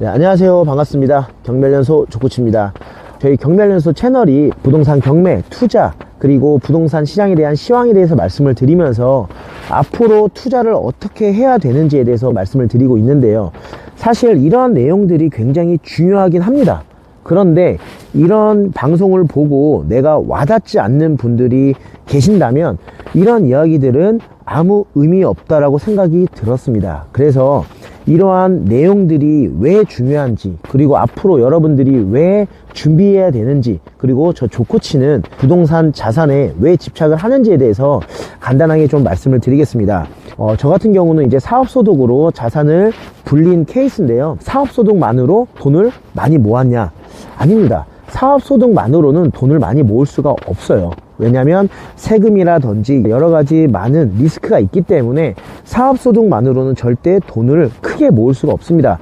네, 안녕하세요. 반갑습니다. 경매연소 조코치입니다. 저희 경매연소 채널이 부동산 경매, 투자, 그리고 부동산 시장에 대한 시황에 대해서 말씀을 드리면서 앞으로 투자를 어떻게 해야 되는지에 대해서 말씀을 드리고 있는데요. 사실 이러한 내용들이 굉장히 중요하긴 합니다. 그런데 이런 방송을 보고 내가 와닿지 않는 분들이 계신다면 이런 이야기들은 아무 의미 없다라고 생각이 들었습니다. 그래서 이러한 내용들이 왜 중요한지, 그리고 앞으로 여러분들이 왜 준비해야 되는지, 그리고 저 조코치는 부동산 자산에 왜 집착을 하는지에 대해서 간단하게 좀 말씀을 드리겠습니다. 저 같은 경우는 이제 사업소득으로 자산을 불린 케이스인데요. 사업소득만으로 돈을 많이 모았냐? 아닙니다. 사업소득만으로는 돈을 많이 모을 수가 없어요. 왜냐하면 세금이라든지 여러가지 많은 리스크가 있기 때문에 사업소득만으로는 절대 돈을 크게 모을 수가 없습니다.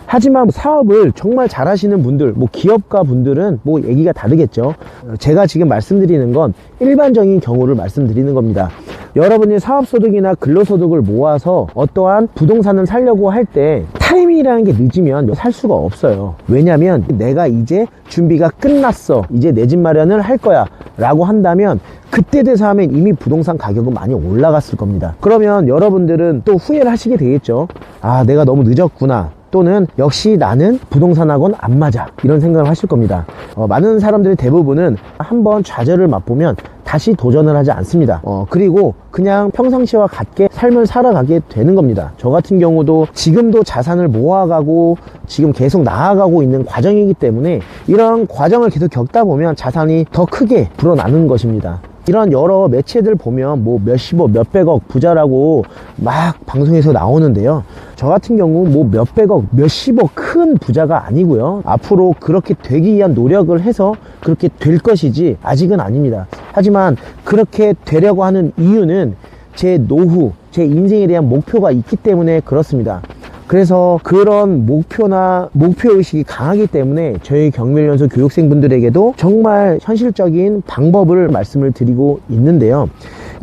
하지만 사업을 정말 잘 하시는 분들, 기업가 분들은 얘기가 다르겠죠. 제가 지금 말씀드리는 건 일반적인 경우를 말씀드리는 겁니다. 여러분이 사업소득이나 근로소득을 모아서 어떠한 부동산을 사려고 할 때 타이밍이라는 게 늦으면 살 수가 없어요. 왜냐면 내가 이제 준비가 끝났어, 이제 내 집 마련을 할 거야 라고 한다면 그때 돼서 하면 이미 부동산 가격은 많이 올라갔을 겁니다. 그러면 여러분들은 또 후회를 하시게 되겠죠. 아, 내가 너무 늦었구나, 또는 역시 나는 부동산하고는 안 맞아, 이런 생각을 하실 겁니다. 많은 사람들의 대부분은 한번 좌절을 맛보면 다시 도전을 하지 않습니다. 그리고 그냥 평상시와 같게 삶을 살아가게 되는 겁니다. 저 같은 경우도 지금도 자산을 모아가고 지금 계속 나아가고 있는 과정이기 때문에 이런 과정을 계속 겪다 보면 자산이 더 크게 불어나는 것입니다. 이런 여러 매체들 보면 몇십억, 몇백억 부자라고 막 방송에서 나오는데요. 저 같은 경우 몇백억, 몇십억 큰 부자가 아니고요. 앞으로 그렇게 되기 위한 노력을 해서 그렇게 될 것이지 아직은 아닙니다. 하지만 그렇게 되려고 하는 이유는 제 노후, 제 인생에 대한 목표가 있기 때문에 그렇습니다. 그래서 그런 목표의식이 강하기 때문에 저희 경매연수 교육생분들에게도 정말 현실적인 방법을 말씀을 드리고 있는데요.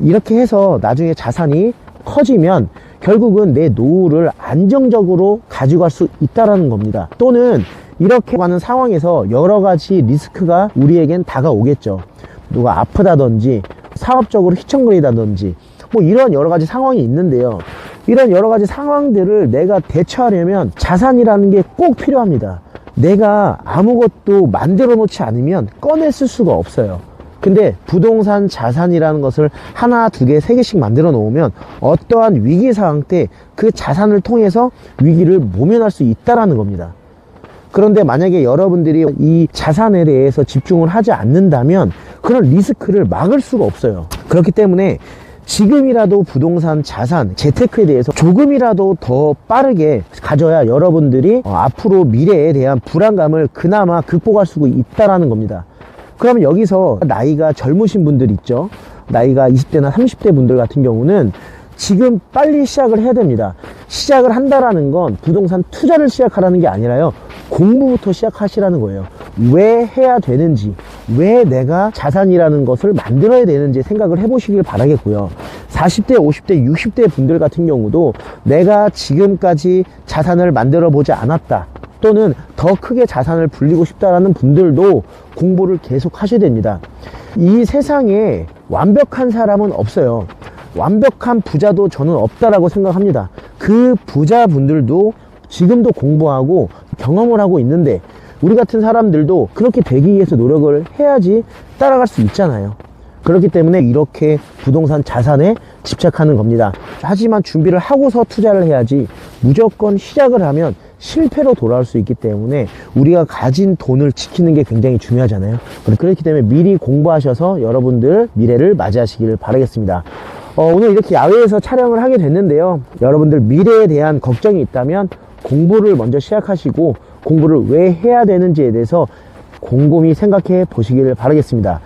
이렇게 해서 나중에 자산이 커지면 결국은 내 노후를 안정적으로 가지고 갈 수 있다는 겁니다. 또는 이렇게 가는 상황에서 여러 가지 리스크가 우리에겐 다가오겠죠. 누가 아프다든지 사업적으로 휘청거리다든지 이런 여러 가지 상황이 있는데요. 이런 여러 가지 상황들을 내가 대처하려면 자산이라는 게 꼭 필요합니다. 내가 아무것도 만들어 놓지 않으면 꺼내 쓸 수가 없어요. 근데 부동산 자산이라는 것을 하나, 두 개, 세 개씩 만들어 놓으면 어떠한 위기 상황 때 그 자산을 통해서 위기를 모면할 수 있다는 겁니다. 그런데 만약에 여러분들이 이 자산에 대해서 집중을 하지 않는다면 그런 리스크를 막을 수가 없어요. 그렇기 때문에 지금이라도 부동산 자산, 재테크에 대해서 조금이라도 더 빠르게 가져야 여러분들이 앞으로 미래에 대한 불안감을 그나마 극복할 수 있다는 겁니다. 그러면 여기서 나이가 젊으신 분들 있죠. 나이가 20대나 30대 분들 같은 경우는 지금 빨리 시작을 해야 됩니다. 시작을 한다라는 건 부동산 투자를 시작하라는 게 아니라요, 공부부터 시작하시라는 거예요. 왜 해야 되는지, 왜 내가 자산이라는 것을 만들어야 되는지 생각을 해보시길 바라겠고요. 40대, 50대, 60대 분들 같은 경우도 내가 지금까지 자산을 만들어 보지 않았다, 또는 더 크게 자산을 불리고 싶다라는 분들도 공부를 계속 하셔야 됩니다. 이 세상에 완벽한 사람은 없어요. 완벽한 부자도 저는 없다라고 생각합니다. 그 부자분들도 지금도 공부하고 경험을 하고 있는데 우리 같은 사람들도 그렇게 되기 위해서 노력을 해야지 따라갈 수 있잖아요. 그렇기 때문에 이렇게 부동산 자산에 집착하는 겁니다. 하지만 준비를 하고서 투자를 해야지 무조건 시작을 하면 실패로 돌아올 수 있기 때문에 우리가 가진 돈을 지키는 게 굉장히 중요하잖아요. 그렇기 때문에 미리 공부하셔서 여러분들 미래를 맞이하시기를 바라겠습니다. 오늘 이렇게 야외에서 촬영을 하게 됐는데요. 여러분들 미래에 대한 걱정이 있다면 공부를 먼저 시작하시고 공부를 왜 해야 되는지에 대해서 곰곰이 생각해 보시기를 바라겠습니다.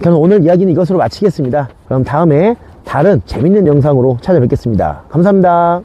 저는 오늘 이야기는 이것으로 마치겠습니다. 그럼 다음에 다른 재밌는 영상으로 찾아뵙겠습니다. 감사합니다.